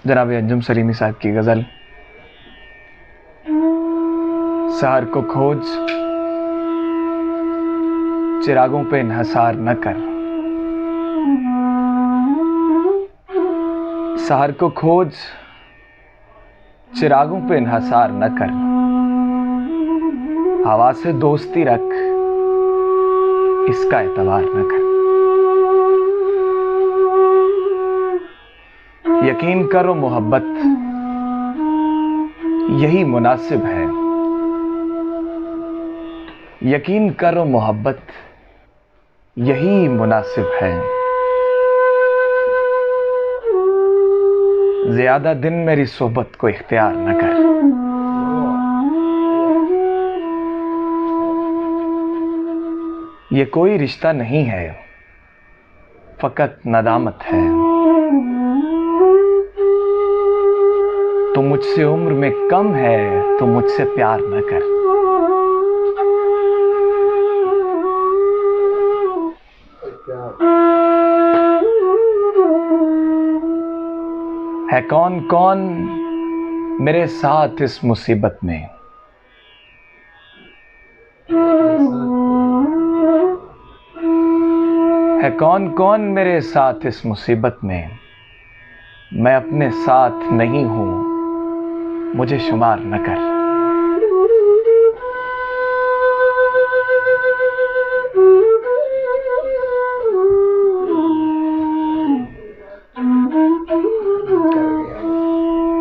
जनाब अंजुम सलीमी साहब की गज़ल। सहर को खोज चिरागों पे इन्हसार न कर, सहर को खोज चिरागों पे इन्हसार न कर, हवा से दोस्ती रख इसका एतबार न कर। यकीन करो मोहब्बत यही मुनासिब है, यकीन करो मोहब्बत यही मुनासिब है। ज्यादा दिन मेरी सोहबत को इख्तियार न कर। ये कोई रिश्ता नहीं है, फकत नदामत है। तू मुझसे उम्र में कम है, तो मुझसे प्यार न कर। है कौन कौन मेरे साथ इस मुसीबत में, है कौन कौन मेरे साथ इस मुसीबत में। मैं अपने साथ नहीं हूं, मुझे शुमार न कर।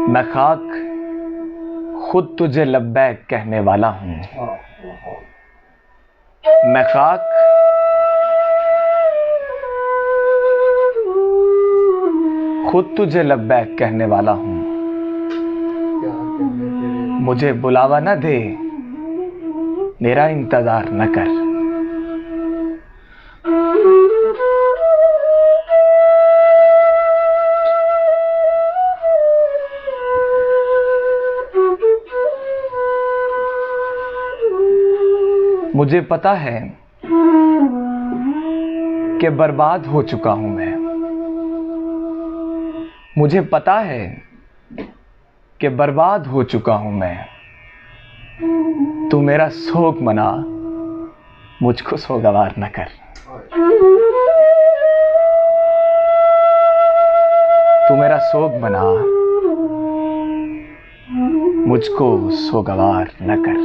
मैं खाक खुद तुझे लब्बैक कहने वाला हूं। मैं खाक खुद तुझे लब्बैक कहने वाला हूं। मुझे बुलावा न दे, मेरा इंतजार न कर। मुझे पता है कि बर्बाद हो चुका हूं मैं। मुझे पता है कि बर्बाद हो चुका हूं मैं। तू मेरा सोग मना, मुझको सोगवार न कर। तू मेरा सोग मना, मुझको सोगवार न कर।